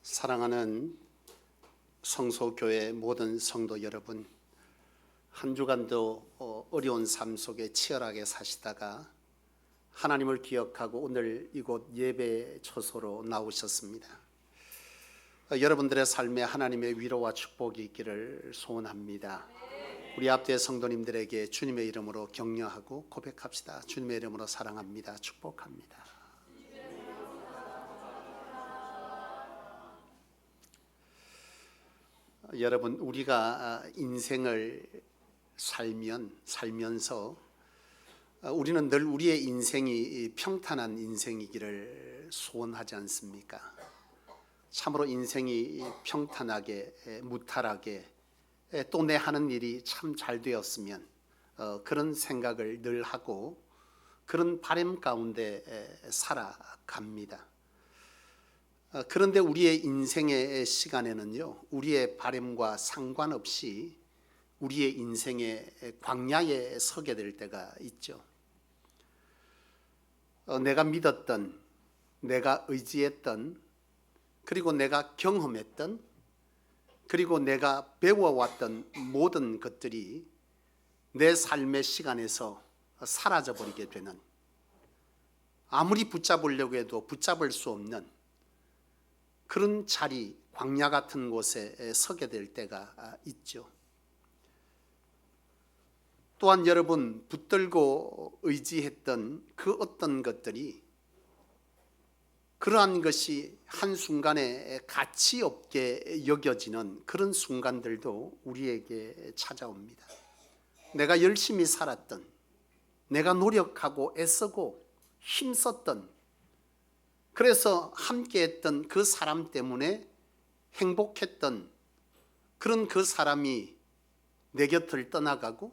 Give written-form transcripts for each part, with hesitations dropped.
사랑하는 성소교회 모든 성도 여러분, 한 주간도 어려운 삶 속에 치열하게 사시다가 하나님을 기억하고 오늘 이곳 예배 처소로 나오셨습니다. 여러분들의 삶에 하나님의 위로와 축복이 있기를 소원합니다. 우리 앞뒤의 성도님들에게 주님의 이름으로 격려하고 고백합시다. 주님의 이름으로 사랑합니다. 축복합니다. 여러분, 우리가 인생을 살면서 우리는 늘 우리의 인생이 평탄한 인생이기를 소원하지 않습니까? 참으로 인생이 평탄하게 무탈하게 또 내 하는 일이 참 잘 되었으면 그런 생각을 늘 하고 그런 바람 가운데 살아갑니다. 그런데 우리의 인생의 시간에는요, 우리의 바람과 상관없이 우리의 인생의 광야에 서게 될 때가 있죠. 내가 믿었던, 내가 의지했던, 그리고 내가 경험했던, 그리고 내가 배워왔던 모든 것들이 내 삶의 시간에서 사라져 버리게 되는, 아무리 붙잡으려고 해도 붙잡을 수 없는 그런 자리, 광야 같은 곳에 서게 될 때가 있죠. 또한 여러분, 붙들고 의지했던 그 어떤 것들이, 그러한 것이 한순간에 가치 없게 여겨지는 그런 순간들도 우리에게 찾아옵니다. 내가 열심히 살았던, 내가 노력하고 애쓰고 힘썼던, 그래서 함께했던 그 사람 때문에 행복했던 그런 그 사람이 내 곁을 떠나가고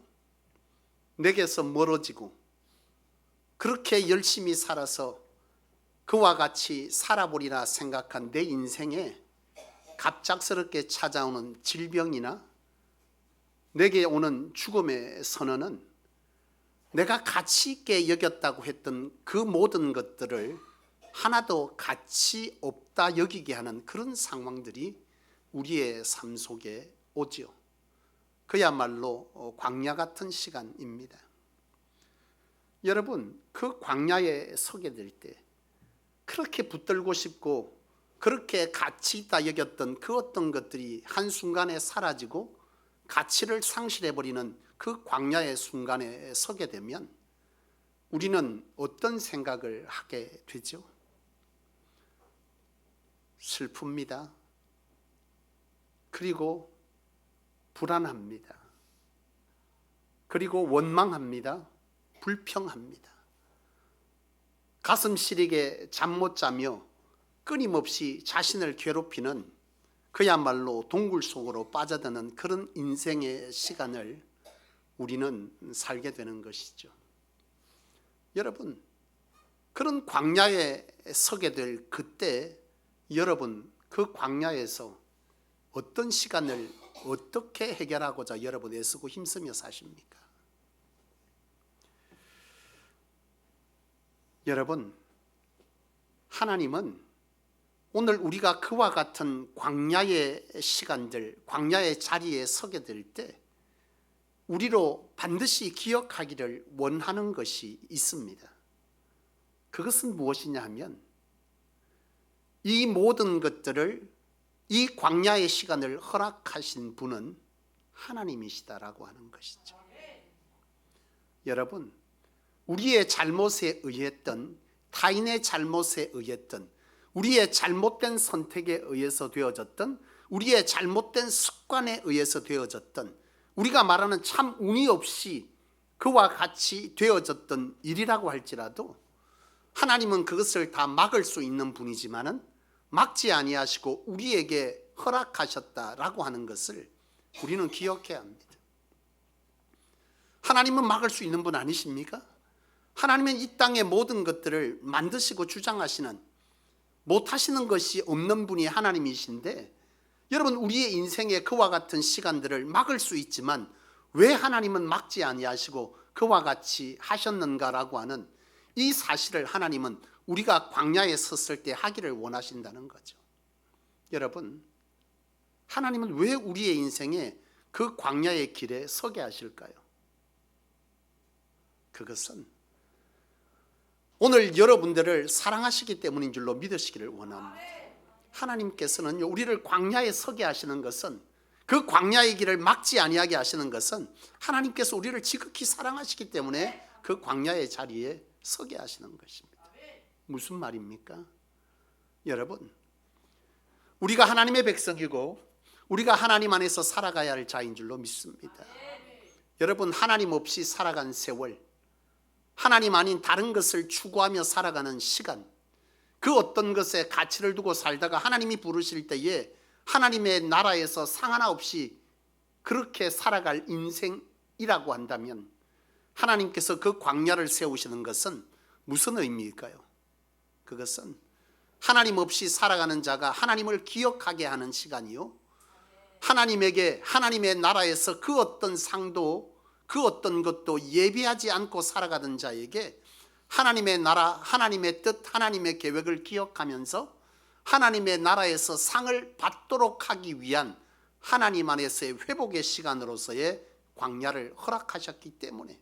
내게서 멀어지고, 그렇게 열심히 살아서 그와 같이 살아보리라 생각한 내 인생에 갑작스럽게 찾아오는 질병이나 내게 오는 죽음의 선언은 내가 가치 있게 여겼다고 했던 그 모든 것들을 하나도 가치 없다 여기게 하는 그런 상황들이 우리의 삶 속에 오지요. 그야말로 광야 같은 시간입니다. 여러분, 그 광야에 서게 될 때 그렇게 붙들고 싶고 그렇게 가치 있다 여겼던 그 어떤 것들이 한순간에 사라지고 가치를 상실해버리는 그 광야의 순간에 서게 되면 우리는 어떤 생각을 하게 되죠? 슬픕니다. 그리고 불안합니다. 그리고 원망합니다. 불평합니다. 가슴 시리게 잠 못 자며 끊임없이 자신을 괴롭히는 그야말로 동굴 속으로 빠져드는 그런 인생의 시간을 우리는 살게 되는 것이죠. 여러분, 그런 광야에 서게 될 그때 여러분, 그 광야에서 어떤 시간을 어떻게 해결하고자 여러분 애쓰고 힘쓰며 사십니까? 여러분, 하나님은 오늘 우리가 그와 같은 광야의 시간들, 광야의 자리에 서게 될 때 우리로 반드시 기억하기를 원하는 것이 있습니다. 그것은 무엇이냐 하면 이 모든 것들을, 이 광야의 시간을 허락하신 분은 하나님이시다라고 하는 것이죠. 여러분, 우리의 잘못에 의했던, 타인의 잘못에 의했던, 우리의 잘못된 선택에 의해서 되어졌던, 우리의 잘못된 습관에 의해서 되어졌던, 우리가 말하는 참 운이 없이 그와 같이 되어졌던 일이라고 할지라도 하나님은 그것을 다 막을 수 있는 분이지만은 막지 아니하시고 우리에게 허락하셨다라고 하는 것을 우리는 기억해야 합니다. 하나님은 막을 수 있는 분 아니십니까? 하나님은 이 땅의 모든 것들을 만드시고 주장하시는, 못하시는 것이 없는 분이 하나님이신데, 여러분, 우리의 인생에 그와 같은 시간들을 막을 수 있지만 왜 하나님은 막지 아니하시고 그와 같이 하셨는가라고 하는 이 사실을 하나님은 우리가 광야에 섰을 때 하기를 원하신다는 거죠. 여러분, 하나님은 왜 우리의 인생에 그 광야의 길에 서게 하실까요? 그것은 오늘 여러분들을 사랑하시기 때문인 줄로 믿으시기를 원합니다. 하나님께서는 우리를 광야에 서게 하시는 것은, 그 광야의 길을 막지 아니하게 하시는 것은 하나님께서 우리를 지극히 사랑하시기 때문에 그 광야의 자리에 서게 하시는 것입니다. 무슨 말입니까? 여러분, 우리가 하나님의 백성이고 우리가 하나님 안에서 살아가야 할 자인 줄로 믿습니다. 여러분, 하나님 없이 살아간 세월, 하나님 아닌 다른 것을 추구하며 살아가는 시간, 그 어떤 것에 가치를 두고 살다가 하나님이 부르실 때에 하나님의 나라에서 상 하나 없이 그렇게 살아갈 인생이라고 한다면, 하나님께서 그 광야를 세우시는 것은 무슨 의미일까요? 그것은 하나님 없이 살아가는 자가 하나님을 기억하게 하는 시간이요, 하나님에게 하나님의 나라에서 그 어떤 상도 그 어떤 것도 예비하지 않고 살아가던 자에게 하나님의 나라, 하나님의 뜻, 하나님의 계획을 기억하면서 하나님의 나라에서 상을 받도록 하기 위한 하나님 안에서의 회복의 시간으로서의 광야를 허락하셨기 때문에,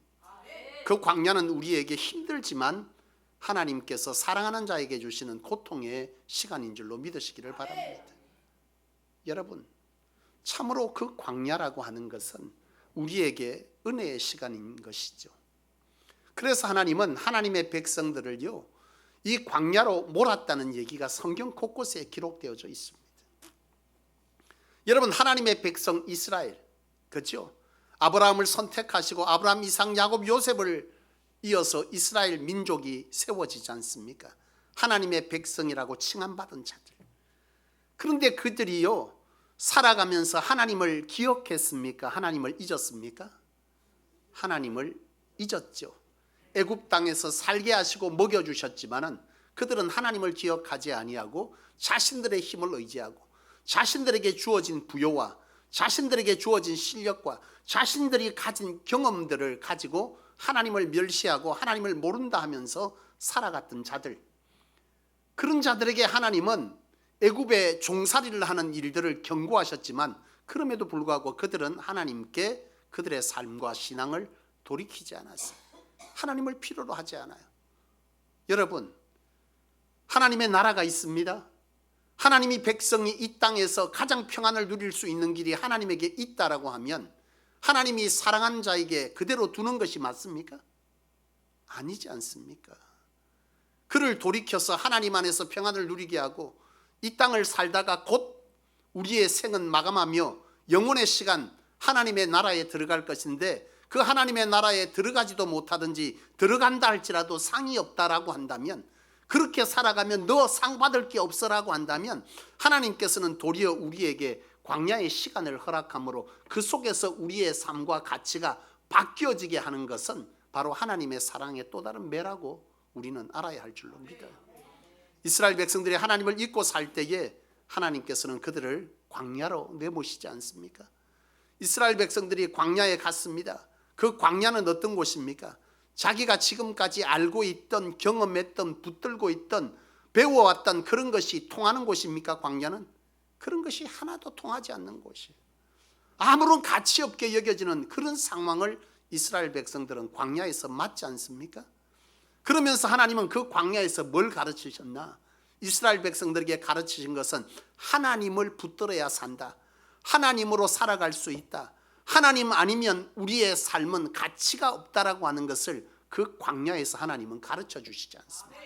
그 광야는 우리에게 힘들지만 하나님께서 사랑하는 자에게 주시는 고통의 시간인 줄로 믿으시기를 바랍니다. 여러분, 참으로 그 광야라고 하는 것은 우리에게 은혜의 시간인 것이죠. 그래서 하나님은 하나님의 백성들을요, 이 광야로 몰았다는 얘기가 성경 곳곳에 기록되어져 있습니다. 여러분, 하나님의 백성 이스라엘, 그렇죠? 아브라함을 선택하시고 아브라함, 이삭, 야곱, 요셉을 이어서 이스라엘 민족이 세워지지 않습니까? 하나님의 백성이라고 칭함받은 자들. 그런데 그들이요, 살아가면서 하나님을 기억했습니까? 하나님을 잊었습니까? 하나님을 잊었죠. 애굽 땅에서 살게 하시고 먹여주셨지만은 그들은 하나님을 기억하지 아니하고 자신들의 힘을 의지하고 자신들에게 주어진 부요와 자신들에게 주어진 실력과 자신들이 가진 경험들을 가지고 하나님을 멸시하고 하나님을 모른다 하면서 살아갔던 자들, 그런 자들에게 하나님은 애굽의 종살이를 하는 일들을 경고하셨지만 그럼에도 불구하고 그들은 하나님께 그들의 삶과 신앙을 돌이키지 않았어요. 하나님을 필요로 하지 않아요. 여러분, 하나님의 나라가 있습니다. 하나님이 백성이 이 땅에서 가장 평안을 누릴 수 있는 길이 하나님에게 있다라고 하면 하나님이 사랑하는 자에게 그대로 두는 것이 맞습니까? 아니지 않습니까? 그를 돌이켜서 하나님 안에서 평안을 누리게 하고 이 땅을 살다가 곧 우리의 생은 마감하며 영혼의 시간 하나님의 나라에 들어갈 것인데, 그 하나님의 나라에 들어가지도 못하든지 들어간다 할지라도 상이 없다라고 한다면, 그렇게 살아가면 너 상 받을 게 없어라고 한다면 하나님께서는 도리어 우리에게 광야의 시간을 허락함으로 그 속에서 우리의 삶과 가치가 바뀌어지게 하는 것은 바로 하나님의 사랑의 또 다른 매라고 우리는 알아야 할 줄로 믿어요. 이스라엘 백성들이 하나님을 잊고 살 때에 하나님께서는 그들을 광야로 내모시지 않습니까? 이스라엘 백성들이 광야에 갔습니다. 그 광야는 어떤 곳입니까? 자기가 지금까지 알고 있던, 경험했던, 붙들고 있던, 배워왔던 그런 것이 통하는 곳입니까? 광야는 그런 것이 하나도 통하지 않는 곳이에요. 아무런 가치 없게 여겨지는 그런 상황을 이스라엘 백성들은 광야에서 맞지 않습니까? 그러면서 하나님은 그 광야에서 뭘 가르치셨나? 이스라엘 백성들에게 가르치신 것은 하나님을 붙들어야 산다, 하나님으로 살아갈 수 있다, 하나님 아니면 우리의 삶은 가치가 없다라고 하는 것을 그 광야에서 하나님은 가르쳐 주시지 않습니다.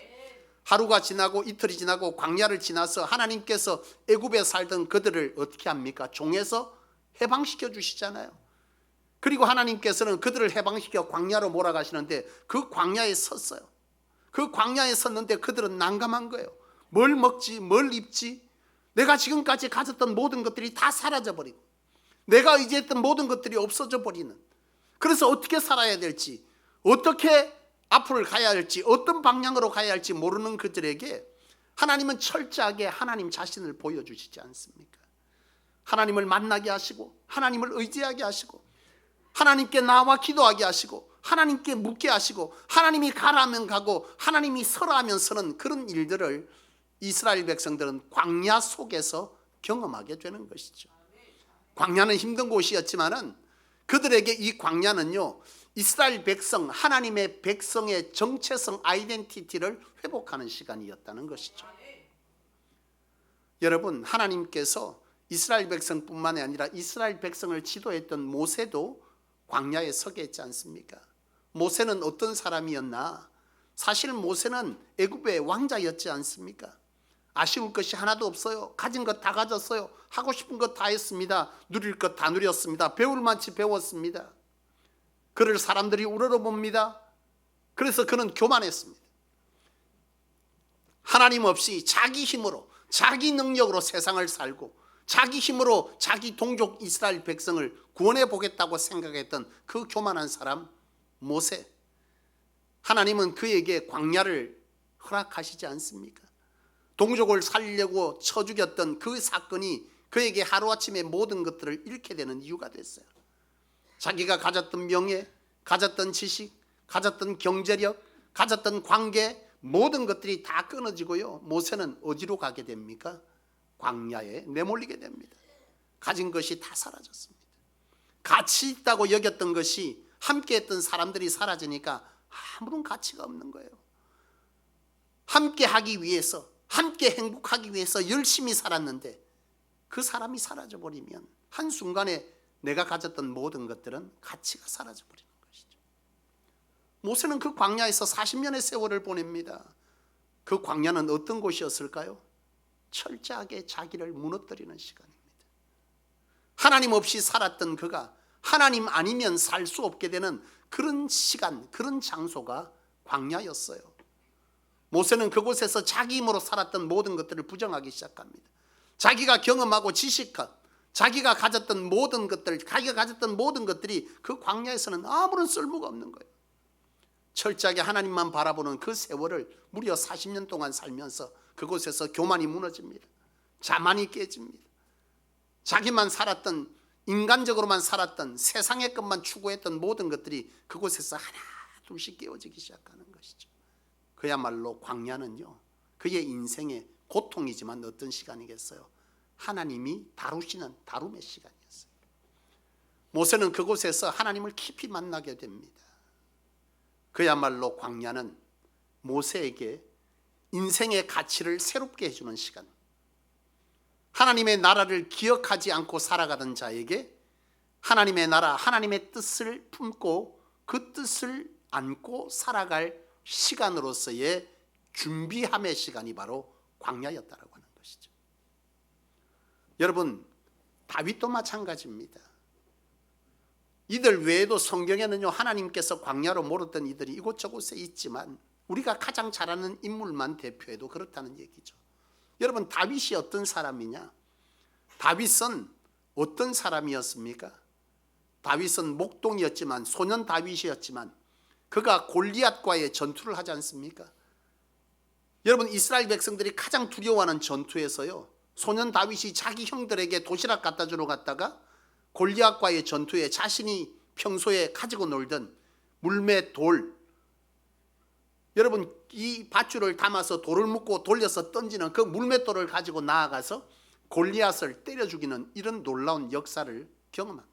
하루가 지나고 이틀이 지나고 광야를 지나서 하나님께서 애굽에 살던 그들을 어떻게 합니까? 종에서 해방시켜 주시잖아요. 그리고 하나님께서는 그들을 해방시켜 광야로 몰아가시는데 그 광야에 섰어요. 그 광야에 섰는데 그들은 난감한 거예요. 뭘 먹지, 뭘 입지, 내가 지금까지 가졌던 모든 것들이 다 사라져버리고 내가 의지했던 모든 것들이 없어져 버리는, 그래서 어떻게 살아야 될지, 어떻게 앞으로 가야 할지, 어떤 방향으로 가야 할지 모르는 그들에게 하나님은 철저하게 하나님 자신을 보여주시지 않습니까? 하나님을 만나게 하시고 하나님을 의지하게 하시고 하나님께 나와 기도하게 하시고 하나님께 묻게 하시고 하나님이 가라면 가고 하나님이 서라 하면 서는 그런 일들을 이스라엘 백성들은 광야 속에서 경험하게 되는 것이죠. 광야는 힘든 곳이었지만은 그들에게 이 광야는요, 이스라엘 백성, 하나님의 백성의 정체성 아이덴티티를 회복하는 시간이었다는 것이죠. 여러분, 하나님께서 이스라엘 백성뿐만이 아니라 이스라엘 백성을 지도했던 모세도 광야에 서게 했지 않습니까? 모세는 어떤 사람이었나? 사실 모세는 애굽의 왕자였지 않습니까? 아쉬울 것이 하나도 없어요. 가진 것 다 가졌어요. 하고 싶은 것 다 했습니다. 누릴 것 다 누렸습니다. 배울 만치 배웠습니다. 그를 사람들이 우러러봅니다. 그래서 그는 교만했습니다. 하나님 없이 자기 힘으로, 자기 능력으로 세상을 살고 자기 힘으로 자기 동족 이스라엘 백성을 구원해 보겠다고 생각했던 그 교만한 사람 모세. 하나님은 그에게 광야를 허락하시지 않습니까? 동족을 살려고 쳐 죽였던 그 사건이 그에게 하루아침에 모든 것들을 잃게 되는 이유가 됐어요. 자기가 가졌던 명예, 가졌던 지식, 가졌던 경제력, 가졌던 관계, 모든 것들이 다 끊어지고요. 모세는 어디로 가게 됩니까? 광야에 내몰리게 됩니다. 가진 것이 다 사라졌습니다. 가치 있다고 여겼던 것이 함께했던 사람들이 사라지니까 아무런 가치가 없는 거예요. 함께 하기 위해서, 함께 행복하기 위해서 열심히 살았는데 그 사람이 사라져버리면 한순간에 내가 가졌던 모든 것들은 가치가 사라져버리는 것이죠. 모세는 그 광야에서 40년의 세월을 보냅니다. 그 광야는 어떤 곳이었을까요? 철저하게 자기를 무너뜨리는 시간입니다. 하나님 없이 살았던 그가 하나님 아니면 살 수 없게 되는 그런 시간, 그런 장소가 광야였어요. 모세는 그곳에서 자기 힘으로 살았던 모든 것들을 부정하기 시작합니다. 자기가 경험하고 지식한, 자기가 가졌던 모든 것들이 그 광야에서는 아무런 쓸모가 없는 거예요. 철저하게 하나님만 바라보는 그 세월을 무려 40년 동안 살면서 그곳에서 교만이 무너집니다. 자만이 깨집니다. 자기만 살았던, 인간적으로만 살았던, 세상의 것만 추구했던 모든 것들이 그곳에서 하나 둘씩 깨어지기 시작하는 것이죠. 그야말로 광야는요, 그의 인생의 고통이지만 어떤 시간이겠어요? 하나님이 다루시는 다룸의 시간이었어요. 모세는 그곳에서 하나님을 깊이 만나게 됩니다. 그야말로 광야는 모세에게 인생의 가치를 새롭게 해주는 시간, 하나님의 나라를 기억하지 않고 살아가던 자에게 하나님의 나라, 하나님의 뜻을 품고 그 뜻을 안고 살아갈 시간으로서의 준비함의 시간이 바로 광야였다라고 하는 것이죠. 여러분, 다윗도 마찬가지입니다. 이들 외에도 성경에는요, 하나님께서 광야로 몰았던 이들이 이곳저곳에 있지만 우리가 가장 잘 아는 인물만 대표해도 그렇다는 얘기죠. 여러분, 다윗이 어떤 사람이냐? 다윗은 어떤 사람이었습니까? 다윗은 목동이었지만, 소년 다윗이었지만 그가 골리앗과의 전투를 하지 않습니까? 여러분, 이스라엘 백성들이 가장 두려워하는 전투에서요, 소년 다윗이 자기 형들에게 도시락 갖다 주러 갔다가 골리앗과의 전투에 자신이 평소에 가지고 놀던 물매 돌, 여러분, 이 밧줄을 담아서 돌을 묶고 돌려서 던지는 그 물맷돌을 가지고 나아가서 골리앗을 때려 죽이는 이런 놀라운 역사를 경험합니다.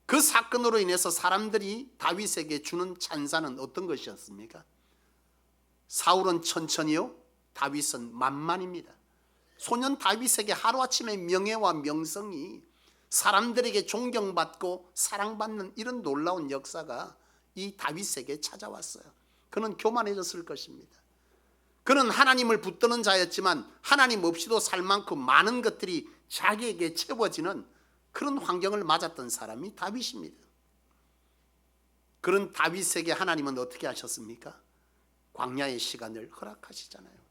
그 사건으로 인해서 사람들이 다윗에게 주는 찬사는 어떤 것이었습니까? 사울은 천천히요, 다윗은 만만입니다. 소년 다윗에게 하루아침에 명예와 명성이 사람들에게 존경받고 사랑받는 이런 놀라운 역사가 이 다윗에게 찾아왔어요. 그는 교만해졌을 것입니다. 그는 하나님을 붙드는 자였지만 하나님 없이도 살 만큼 많은 것들이 자기에게 채워지는 그런 환경을 맞았던 사람이 다윗입니다. 그런 다윗에게 하나님은 어떻게 하셨습니까? 광야의 시간을 허락하시잖아요.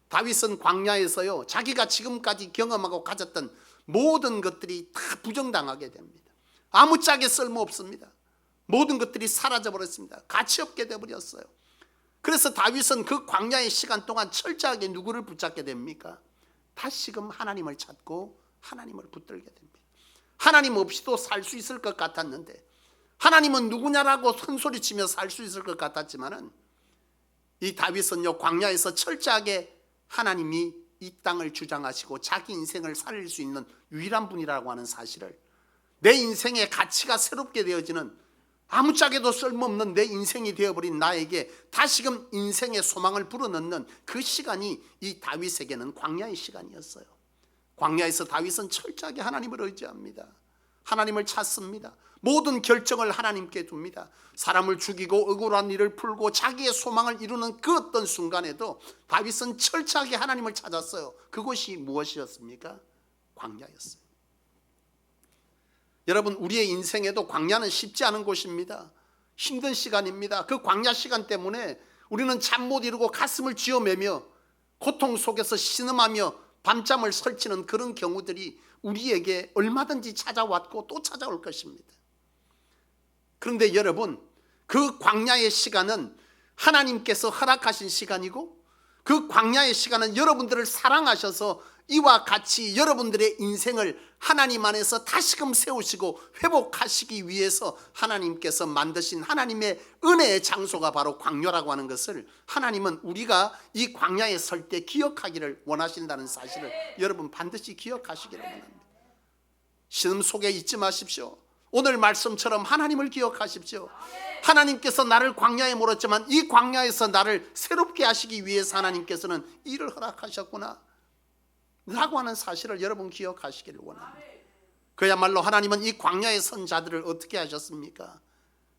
다윗은 광야에서요, 자기가 지금까지 경험하고 가졌던 모든 것들이 다 부정당하게 됩니다. 아무짝에 쓸모없습니다. 모든 것들이 사라져버렸습니다. 가치 없게 되어버렸어요. 그래서 다윗은 그 광야의 시간 동안 철저하게 누구를 붙잡게 됩니까? 다시금 하나님을 찾고 하나님을 붙들게 됩니다. 하나님 없이도 살 수 있을 것 같았는데, 하나님은 누구냐라고 손소리치며 살 수 있을 것 같았지만은 이 다윗은요, 광야에서 철저하게 하나님이 이 땅을 주장하시고 자기 인생을 살릴 수 있는 유일한 분이라고 하는 사실을, 내 인생의 가치가 새롭게 되어지는, 아무짝에도 쓸모없는 내 인생이 되어버린 나에게 다시금 인생의 소망을 불어넣는 그 시간이 이 다윗에게는 광야의 시간이었어요. 광야에서 다윗은 철저하게 하나님을 의지합니다. 하나님을 찾습니다. 모든 결정을 하나님께 둡니다. 사람을 죽이고 억울한 일을 풀고 자기의 소망을 이루는 그 어떤 순간에도 다윗은 철저하게 하나님을 찾았어요. 그것이 무엇이었습니까? 광야였어요. 여러분, 우리의 인생에도 광야는 쉽지 않은 곳입니다. 힘든 시간입니다. 그 광야 시간 때문에 우리는 잠 못 이루고 가슴을 쥐어매며 고통 속에서 신음하며 밤잠을 설치는 그런 경우들이 우리에게 얼마든지 찾아왔고 또 찾아올 것입니다. 그런데 여러분, 그 광야의 시간은 하나님께서 허락하신 시간이고, 그 광야의 시간은 여러분들을 사랑하셔서 이와 같이 여러분들의 인생을 하나님 안에서 다시금 세우시고 회복하시기 위해서 하나님께서 만드신 하나님의 은혜의 장소가 바로 광야라고 하는 것을 하나님은 우리가 이 광야에 설 때 기억하기를 원하신다는 사실을 여러분 반드시 기억하시기를 원합니다. 신음 속에 잊지 마십시오. 오늘 말씀처럼 하나님을 기억하십시오. 하나님께서 나를 광야에 몰았지만 이 광야에서 나를 새롭게 하시기 위해서 하나님께서는 이를 허락하셨구나 라고 하는 사실을 여러분 기억하시기를 원합니다. 그야말로 하나님은 이 광야에 선 자들을 어떻게 하셨습니까?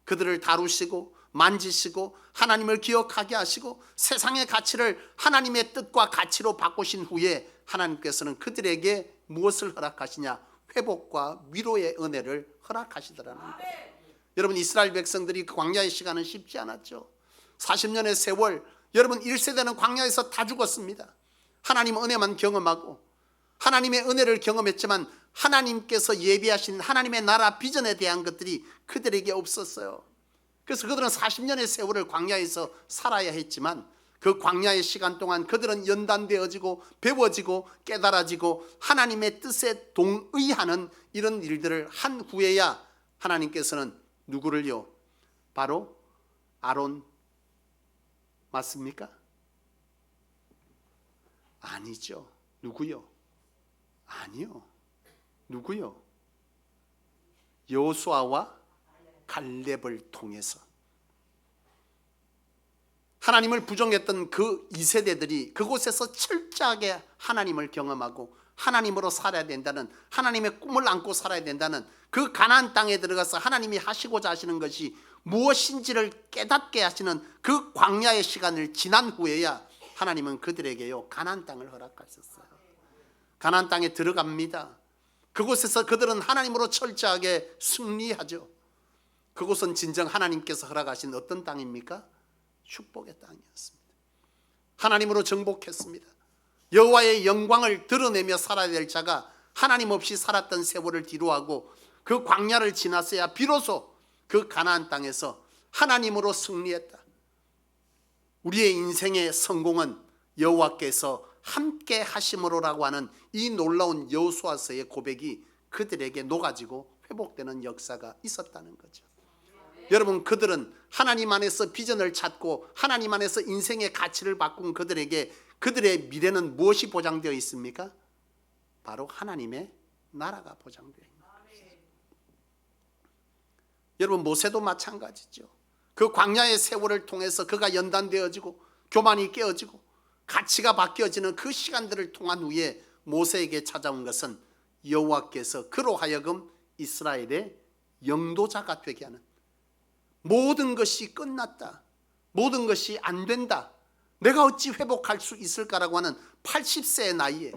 그들을 다루시고 만지시고 하나님을 기억하게 하시고 세상의 가치를 하나님의 뜻과 가치로 바꾸신 후에 하나님께서는 그들에게 무엇을 허락하시냐? 회복과 위로의 은혜를 허락하시더라는 거예요. 여러분, 이스라엘 백성들이 그 광야의 시간은 쉽지 않았죠. 40년의 세월, 여러분 1세대는 광야에서 다 죽었습니다. 하나님 은혜만 경험하고 하나님의 은혜를 경험했지만 하나님께서 예비하신 하나님의 나라 비전에 대한 것들이 그들에게 없었어요. 그래서 그들은 40년의 세월을 광야에서 살아야 했지만 그 광야의 시간 동안 그들은 연단되어지고 배워지고 깨달아지고 하나님의 뜻에 동의하는 이런 일들을 한 후에야 하나님께서는 누구를요? 바로 아론 맞습니까? 아니죠. 누구요? 아니요. 누구요? 여호수아와 갈렙을 통해서 하나님을 부정했던 그 2세대들이 그곳에서 철저하게 하나님을 경험하고 하나님으로 살아야 된다는, 하나님의 꿈을 안고 살아야 된다는 그 가나안 땅에 들어가서 하나님이 하시고자 하시는 것이 무엇인지를 깨닫게 하시는 그 광야의 시간을 지난 후에야 하나님은 그들에게요 가나안 땅을 허락하셨어요. 가나안 땅에 들어갑니다. 그곳에서 그들은 하나님으로 철저하게 승리하죠. 그곳은 진정 하나님께서 허락하신 어떤 땅입니까? 축복의 땅이었습니다. 하나님으로 정복했습니다. 여호와의 영광을 드러내며 살아야 될 자가 하나님 없이 살았던 세월을 뒤로하고 그 광야를 지났어야 비로소 그 가나안 땅에서 하나님으로 승리했다. 우리의 인생의 성공은 여호와께서 함께 하심으로라고 하는 이 놀라운 여호수아서의 고백이 그들에게 녹아지고 회복되는 역사가 있었다는 거죠. 여러분, 그들은 하나님 안에서 비전을 찾고 하나님 안에서 인생의 가치를 바꾼 그들에게 그들의 미래는 무엇이 보장되어 있습니까? 바로 하나님의 나라가 보장되어 있는 것입니다. 여러분, 모세도 마찬가지죠. 그 광야의 세월을 통해서 그가 연단되어지고 교만이 깨어지고 가치가 바뀌어지는 그 시간들을 통한 후에 모세에게 찾아온 것은 여호와께서 그로 하여금 이스라엘의 영도자가 되게 하는, 모든 것이 끝났다, 모든 것이 안 된다, 내가 어찌 회복할 수 있을까라고 하는 80세의 나이에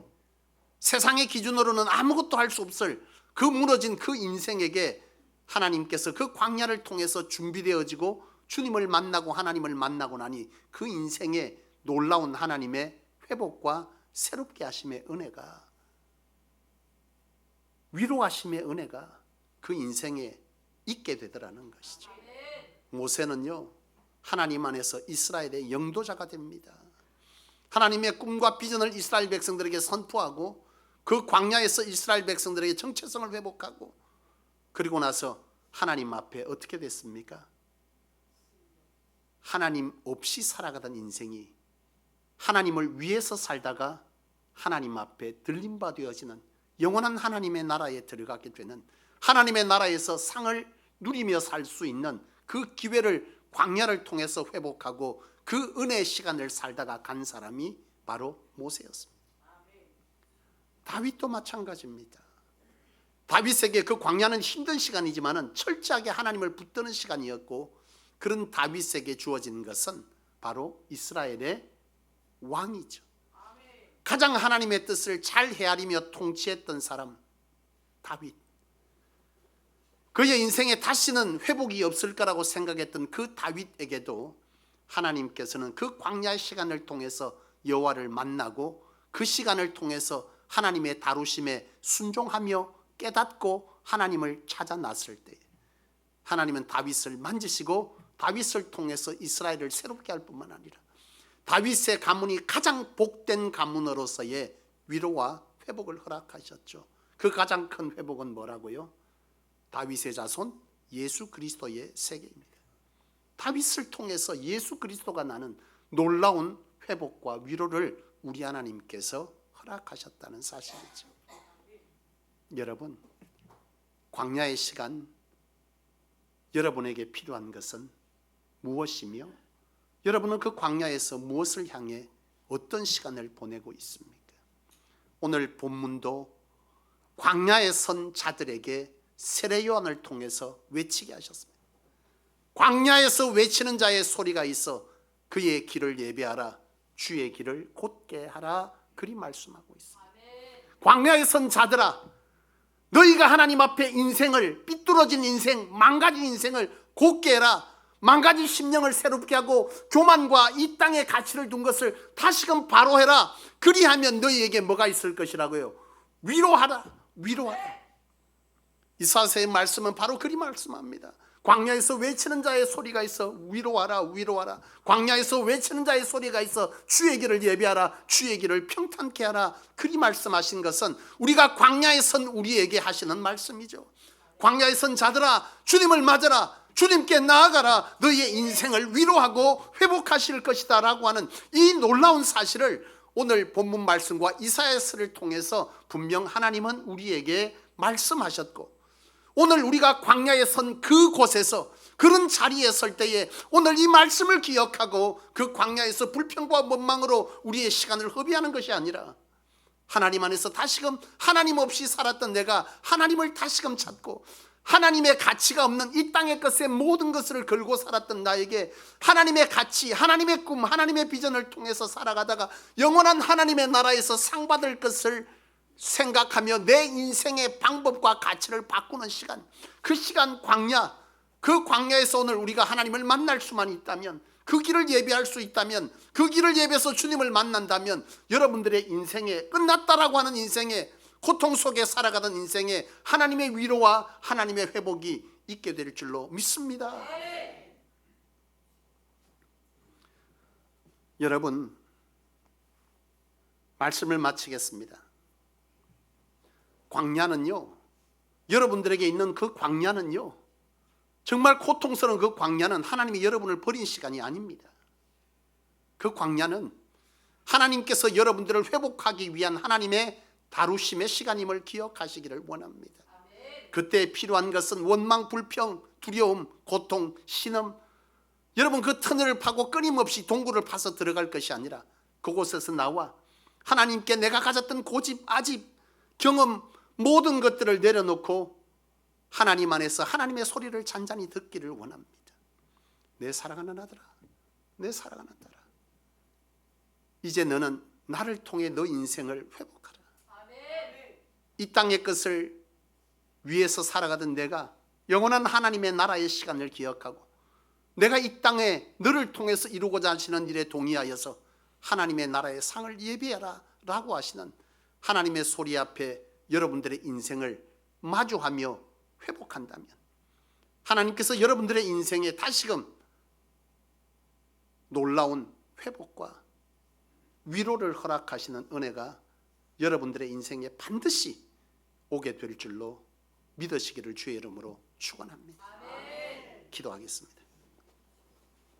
세상의 기준으로는 아무것도 할 수 없을 그 무너진 그 인생에게 하나님께서 그 광야를 통해서 준비되어지고 주님을 만나고 하나님을 만나고 나니 그 인생에 놀라운 하나님의 회복과 새롭게 하심의 은혜가, 위로하심의 은혜가 그 인생에 있게 되더라는 것이죠. 모세는요 하나님 안에서 이스라엘의 영도자가 됩니다. 하나님의 꿈과 비전을 이스라엘 백성들에게 선포하고 그 광야에서 이스라엘 백성들에게 정체성을 회복하고, 그리고 나서 하나님 앞에 어떻게 됐습니까? 하나님 없이 살아가던 인생이 하나님을 위해서 살다가 하나님 앞에 들림바 되어지는 영원한 하나님의 나라에 들어가게 되는, 하나님의 나라에서 상을 누리며 살 수 있는 그 기회를 광야를 통해서 회복하고 그 은혜의 시간을 살다가 간 사람이 바로 모세였습니다. 다윗도 마찬가지입니다. 다윗에게 그 광야는 힘든 시간이지만 철저하게 하나님을 붙드는 시간이었고, 그런 다윗에게 주어진 것은 바로 이스라엘의 왕이죠. 가장 하나님의 뜻을 잘 헤아리며 통치했던 사람 다윗. 그의 인생에 다시는 회복이 없을 거라고 생각했던 그 다윗에게도 하나님께서는 그 광야의 시간을 통해서 여호와를 만나고 그 시간을 통해서 하나님의 다루심에 순종하며 깨닫고 하나님을 찾아 나설 때 하나님은 다윗을 만지시고 다윗을 통해서 이스라엘을 새롭게 할 뿐만 아니라 다윗의 가문이 가장 복된 가문으로서의 위로와 회복을 허락하셨죠. 그 가장 큰 회복은 뭐라고요? 다윗의 자손 예수 그리스도의 세계입니다. 다윗을 통해서 예수 그리스도가 나는 놀라운 회복과 위로를 우리 하나님께서 허락하셨다는 사실이죠. 여러분, 광야의 시간, 여러분에게 필요한 것은 무엇이며 여러분은 그 광야에서 무엇을 향해 어떤 시간을 보내고 있습니까? 오늘 본문도 광야에 선 자들에게 세례 요한을 통해서 외치게 하셨습니다. 광야에서 외치는 자의 소리가 있어 그의 길을 예배하라, 주의 길을 곧게 하라, 그리 말씀하고 있습니다. 광야에 선 자들아, 너희가 하나님 앞에 인생을, 삐뚤어진 인생, 망가진 인생을 곧게 해라. 망가진 심령을 새롭게 하고 교만과 이 땅의 가치를 둔 것을 다시금 바로 해라. 그리하면 너희에게 뭐가 있을 것이라고요? 위로하라, 위로하라. 이사야서의 말씀은 바로 그리 말씀합니다. 광야에서 외치는 자의 소리가 있어 위로하라, 위로하라. 광야에서 외치는 자의 소리가 있어 주의 길을 예배하라, 주의 길을 평탄케 하라. 그리 말씀하신 것은 우리가 광야에 선 우리에게 하시는 말씀이죠. 광야에 선 자들아, 주님을 맞아라, 주님께 나아가라, 너희의 인생을 위로하고 회복하실 것이다 라고 하는 이 놀라운 사실을 오늘 본문 말씀과 이사야서를 통해서 분명 하나님은 우리에게 말씀하셨고, 오늘 우리가 광야에 선 그곳에서 그런 자리에 설 때에 오늘 이 말씀을 기억하고 그 광야에서 불평과 원망으로 우리의 시간을 허비하는 것이 아니라 하나님 안에서 다시금 하나님 없이 살았던 내가 하나님을 다시금 찾고 하나님의 가치가 없는 이 땅의 것에 모든 것을 걸고 살았던 나에게 하나님의 가치, 하나님의 꿈, 하나님의 비전을 통해서 살아가다가 영원한 하나님의 나라에서 상 받을 것을 생각하며 내 인생의 방법과 가치를 바꾸는 시간, 그 시간 광야, 그 광야에서 오늘 우리가 하나님을 만날 수만 있다면, 그 길을 예배할 수 있다면, 그 길을 예배해서 주님을 만난다면 여러분들의 인생에, 끝났다라고 하는 인생에, 고통 속에 살아가던 인생에 하나님의 위로와 하나님의 회복이 있게 될 줄로 믿습니다. 여러분, 말씀을 마치겠습니다. 광야는요, 여러분들에게 있는 그 광야는요, 정말 고통스러운 그 광야는 하나님이 여러분을 버린 시간이 아닙니다. 그 광야는 하나님께서 여러분들을 회복하기 위한 하나님의 다루심의 시간임을 기억하시기를 원합니다. 그때 필요한 것은 원망, 불평, 두려움, 고통, 신음, 여러분 그 터널을 파고 끊임없이 동굴을 파서 들어갈 것이 아니라 그곳에서 나와 하나님께 내가 가졌던 고집, 아집, 경험, 모든 것들을 내려놓고 하나님 안에서 하나님의 소리를 잔잔히 듣기를 원합니다. 내 사랑하는 아들아, 내 사랑하는 아들아, 이제 너는 나를 통해 너 인생을 회복하라. 이 땅의 것을 위해서 살아가던 내가 영원한 하나님의 나라의 시간을 기억하고 내가 이 땅에 너를 통해서 이루고자 하시는 일에 동의하여서 하나님의 나라의 상을 예비하라 라고 하시는 하나님의 소리 앞에 여러분들의 인생을 마주하며 회복한다면 하나님께서 여러분들의 인생에 다시금 놀라운 회복과 위로를 허락하시는 은혜가 여러분들의 인생에 반드시 오게 될 줄로 믿으시기를 주의 이름으로 축원합니다. 기도하겠습니다.